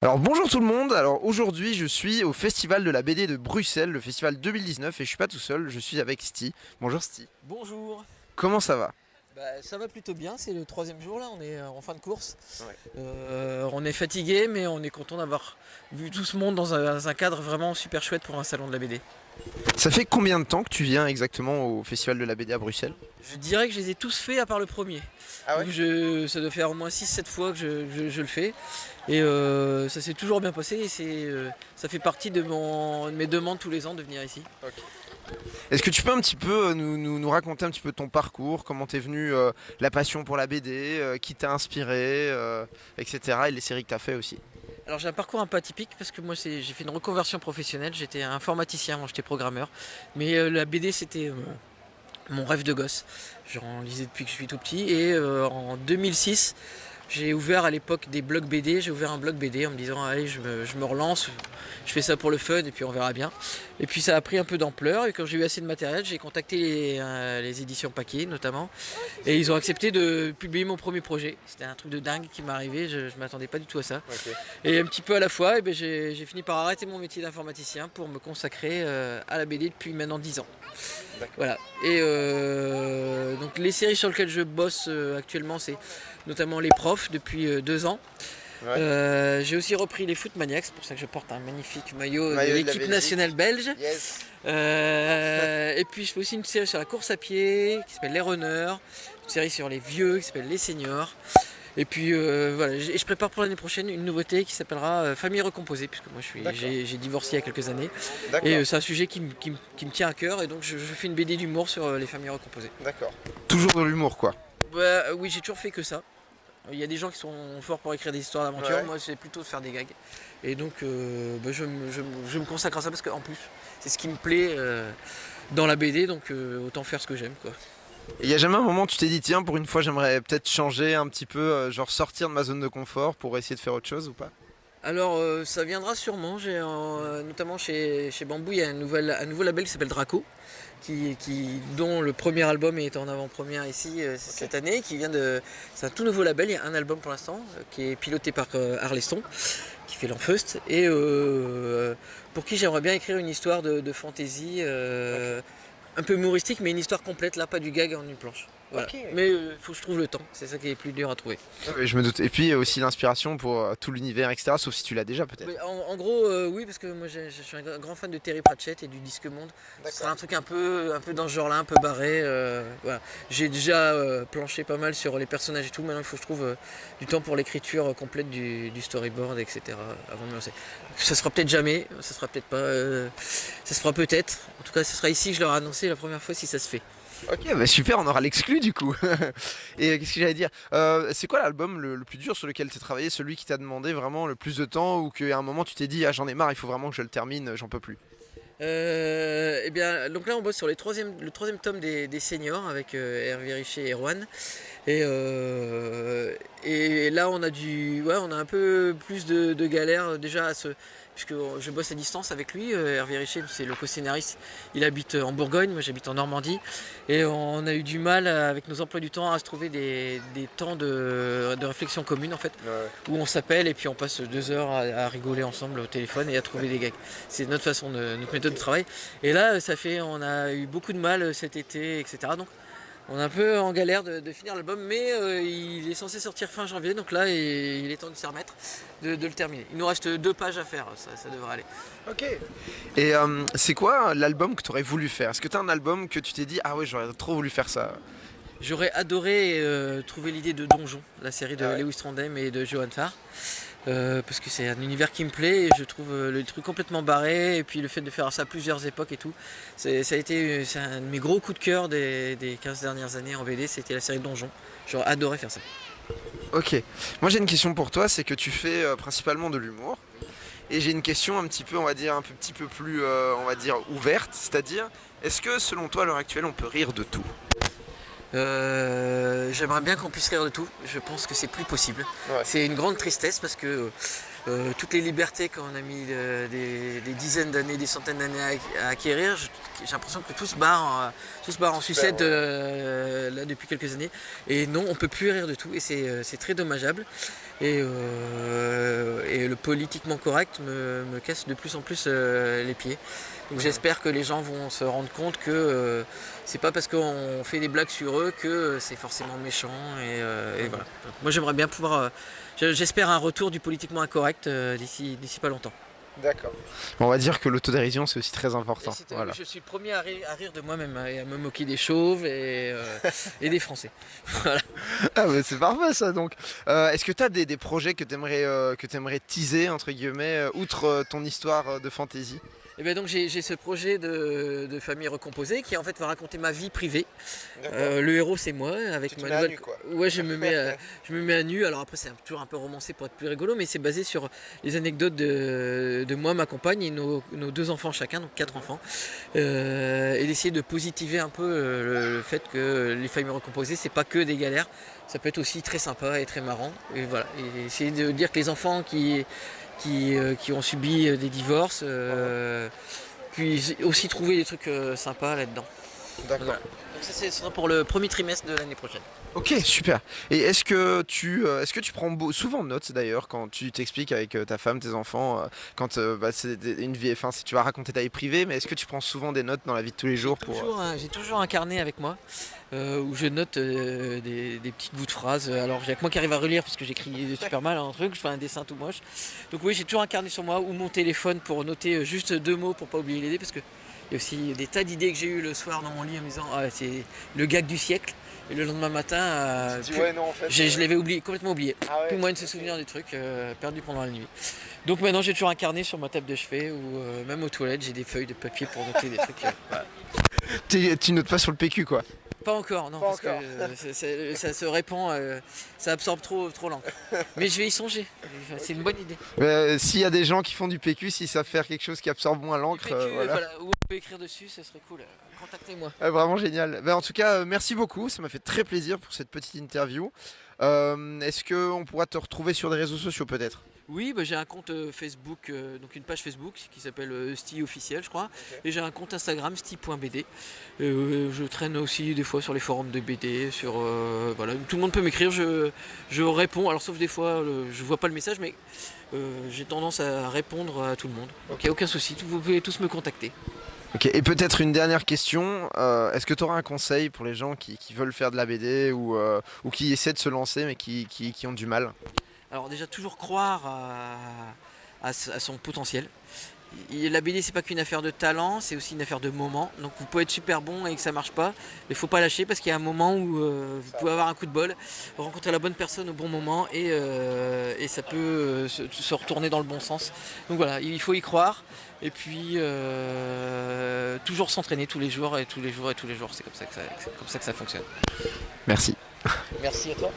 Alors bonjour tout le monde, alors aujourd'hui je suis au Festival de la BD de Bruxelles, le festival 2019 et je suis pas tout seul, je suis avec Sty. Bonjour Sty. Bonjour. Comment ça va? Ça va plutôt bien, c'est le troisième jour là, on est en fin de course. Ouais. On est fatigué mais on est content d'avoir vu tout ce monde dans un cadre vraiment super chouette pour un salon de la BD. Ça fait combien de temps que tu viens exactement au Festival de la BD à Bruxelles? Je dirais que je les ai tous faits à part le premier. Ah ouais? Donc ça doit faire au moins 6-7 fois que je le fais. Et ça s'est toujours bien passé et ça fait partie de mes demandes tous les ans de venir ici. Est-ce que tu peux un petit peu nous raconter un petit peu ton parcours, comment t'es venu, la passion pour la BD, qui t'a inspiré, etc. et les séries que t'as fait aussi? Alors j'ai un parcours un peu atypique parce que moi j'ai fait une reconversion professionnelle, j'étais informaticien, moi j'étais programmeur. Mais la BD c'était mon rêve de gosse. J'en lisais depuis que je suis tout petit et en 2006 j'ai ouvert à l'époque des blogs BD, j'ai ouvert un blog BD en me disant allez je me relance, je fais ça pour le fun et puis on verra bien. Et puis ça a pris un peu d'ampleur et quand j'ai eu assez de matériel j'ai contacté les éditions Paquet notamment et ils ont accepté de publier mon premier projet. C'était un truc de dingue qui m'est arrivé, je m'attendais pas du tout à ça. Ok. Et un petit peu à la fois, j'ai fini par arrêter mon métier d'informaticien pour me consacrer à la BD depuis maintenant 10 ans. D'accord. Voilà. Et donc les séries sur lesquelles je bosse actuellement, c'est notamment Les Profs depuis 2 ans. Ouais. J'ai aussi repris les Foot Maniacs, c'est pour ça que je porte un magnifique maillot de Maillot de la l'équipe Belgique. nationale belge. Yes. Et puis je fais aussi une série sur la course à pied qui s'appelle Les Runners, une série sur les vieux qui s'appelle Les Seniors. Et puis voilà, je prépare pour l'année prochaine une nouveauté qui s'appellera Famille recomposée, puisque moi D'accord. j'ai divorcé il y a quelques années. D'accord. Et c'est un sujet qui me tient à cœur, et donc je fais une BD d'humour sur les familles recomposées. D'accord. Toujours de l'humour quoi. Oui, j'ai toujours fait que ça. Il y a des gens qui sont forts pour écrire des histoires d'aventure, Ouais. moi c'est plutôt de faire des gags. Et donc je me consacre à ça parce qu'en plus c'est ce qui me plaît dans la BD, donc autant faire ce que j'aime quoi. Il y a jamais un moment où tu t'es dit tiens pour une fois j'aimerais peut-être changer un petit peu, genre sortir de ma zone de confort pour essayer de faire autre chose ou pas? Alors ça viendra sûrement, notamment chez Bamboo il y a un nouveau label qui s'appelle Draco, dont le premier album est en avant-première ici cette année, c'est un tout nouveau label, il y a un album pour l'instant qui est piloté par Arleston, qui fait l'Enfeust, et pour qui j'aimerais bien écrire une histoire de fantasy un peu humoristique, mais une histoire complète, là pas du gag en une planche. Voilà. Ok. Mais il faut que je trouve le temps, c'est ça qui est plus dur à trouver. Ouais, je me doute. Et puis aussi l'inspiration pour tout l'univers, etc. Sauf si tu l'as déjà peut-être. Mais en gros, oui, parce que moi je suis un grand fan de Terry Pratchett et du Disque Monde. Ce sera un truc un peu dans ce genre-là, un peu barré. Voilà. J'ai déjà planché pas mal sur les personnages et tout. Maintenant, il faut que je trouve du temps pour l'écriture complète du storyboard, etc. avant de me lancer. Ça sera peut-être jamais, ça sera peut-être pas. Ça se fera peut-être. En tout cas, ce sera ici que je leur ai annoncé la première fois si ça se fait. Ok, bah super, on aura l'exclu du coup. Et qu'est-ce que j'allais dire? C'est quoi l'album le plus dur sur lequel tu as travaillé, celui qui t'a demandé vraiment le plus de temps ou qu'à un moment tu t'es dit ah j'en ai marre, il faut vraiment que je le termine, j'en peux plus. Eh bien, donc là on bosse sur le troisième tome des seniors avec Hervé Richer et Erwan. Et là on a un peu plus de galère déjà puisque je bosse à distance avec lui. Hervé Richer, c'est le co-scénariste, il habite en Bourgogne, moi j'habite en Normandie. Et on a eu du mal avec nos emplois du temps à se trouver des temps de réflexion commune en fait, Ouais. où on s'appelle et puis on passe 2 heures à rigoler ensemble au téléphone et à trouver des gags. C'est notre méthode de travail. Et là, on a eu beaucoup de mal cet été, etc. Donc, on est un peu en galère de finir l'album, mais il est censé sortir fin janvier, donc là, il est temps de s'y remettre, de le terminer. Il nous reste 2 pages à faire, ça devrait aller. Ok. Et c'est quoi l'album que tu aurais voulu faire? Est-ce que tu as un album que tu t'es dit ah ouais j'aurais trop voulu faire ça? J'aurais adoré trouver l'idée de Donjon, la série de Ah ouais. Lewis Trondheim et de Johan Farr. Parce que c'est un univers qui me plaît et je trouve le truc complètement barré et puis le fait de faire ça à plusieurs époques et tout, c'est un de mes gros coups de cœur des 15 dernières années en BD, c'était la série Donjon. J'aurais adoré faire ça. Ok. Moi j'ai une question pour toi, c'est que tu fais principalement de l'humour. Et j'ai une question un petit peu, on va dire, petit peu plus, on va dire, ouverte, c'est-à-dire, est-ce que selon toi à l'heure actuelle on peut rire de tout? J'aimerais bien qu'on puisse rire de tout, je pense que c'est plus possible. Ouais. C'est une grande tristesse parce que toutes les libertés qu'on a mis des dizaines d'années, des centaines d'années à acquérir, j'ai l'impression que tout se barre en sucette ouais. là depuis quelques années. Et non, on peut plus rire de tout et c'est très dommageable. et le politiquement correct me casse de plus en plus les pieds. Donc j'espère que les gens vont se rendre compte que c'est pas parce qu'on fait des blagues sur eux que c'est forcément méchant et voilà. Donc moi j'aimerais bien pouvoir, j'espère un retour du politiquement incorrect d'ici pas longtemps. D'accord. On va dire que l'autodérision c'est aussi très important. Voilà. Je suis le premier à rire de moi-même et à me moquer des chauves et des Français. Voilà. Ah mais c'est parfait ça donc. Est-ce que tu as des projets que tu aimerais teaser entre guillemets, outre ton histoire de fantasy? Et bien donc j'ai ce projet de famille recomposée qui en fait va raconter ma vie privée. Le héros c'est moi avec Tu te ma mets à nouvelle. nu, quoi. Ouais, je me mets à nu. Alors après c'est toujours un peu romancé pour être plus rigolo, mais c'est basé sur les anecdotes de moi, ma compagne et nos deux enfants chacun, donc 4 enfants, et d'essayer de positiver un peu le fait que les familles recomposées c'est pas que des galères, ça peut être aussi très sympa et très marrant. Et voilà, et essayer de dire que les enfants qui ont subi des divorces, puis aussi trouver des trucs sympas là-dedans. D'accord. Voilà. Donc ça, ce sera pour le premier trimestre de l'année prochaine. Ok, super. Et est-ce que tu prends souvent de notes d'ailleurs quand tu t'expliques avec ta femme, tes enfants, quand c'est une vie, enfin si tu vas raconter ta vie privée, mais est-ce que tu prends souvent des notes dans la vie de tous les jours pour J'ai toujours un carnet avec moi où je note des petits bouts de phrases. Alors il n'y a que moi qui arrive à relire parce que j'écris super mal un truc, je fais un dessin tout moche. Donc oui, j'ai toujours un carnet sur moi ou mon téléphone pour noter juste 2 mots pour pas oublier l'idée parce que il y a aussi des tas d'idées que j'ai eues le soir dans mon lit en me disant c'est le gag du siècle. Et le lendemain matin, je l'avais complètement oublié. Ah ouais, Plus moyen de se souvenir du truc, perdu pendant la nuit. Donc maintenant j'ai toujours un carnet sur ma table de chevet ou même aux toilettes j'ai des feuilles de papier pour noter des trucs. Voilà. Tu notes pas sur le PQ quoi. Pas encore, non, parce que ça se répand, ça absorbe trop l'encre. Mais je vais y songer, c'est une bonne idée. S'il y a des gens qui font du PQ, s'ils savent faire quelque chose qui absorbe moins l'encre, voilà, où on peut écrire dessus, ça serait cool. Contactez-moi. Vraiment génial. En tout cas, merci beaucoup, ça m'a fait très plaisir pour cette petite interview. Est-ce qu'on pourra te retrouver sur des réseaux sociaux peut-être? Oui, j'ai un compte Facebook, donc une page Facebook qui s'appelle Sti officiel, je crois. Okay. Et j'ai un compte Instagram, sti.bd. Je traîne aussi des fois sur les forums de BD, voilà. Tout le monde peut m'écrire, je réponds. Alors sauf des fois, je vois pas le message, mais j'ai tendance à répondre à tout le monde. Donc il n'y a aucun souci, vous pouvez tous me contacter. Ok, et peut-être une dernière question, est-ce que tu auras un conseil pour les gens qui veulent faire de la BD ou qui essaient de se lancer mais qui ont du mal? Alors déjà toujours croire à son potentiel. La BD c'est pas qu'une affaire de talent, c'est aussi une affaire de moment. Donc vous pouvez être super bon et que ça marche pas, mais il faut pas lâcher parce qu'il y a un moment où vous pouvez avoir un coup de bol, rencontrer la bonne personne au bon moment et ça peut se retourner dans le bon sens. Donc voilà, il faut y croire et puis toujours s'entraîner tous les jours et tous les jours et tous les jours. C'est comme ça que ça fonctionne. Merci. Merci à toi.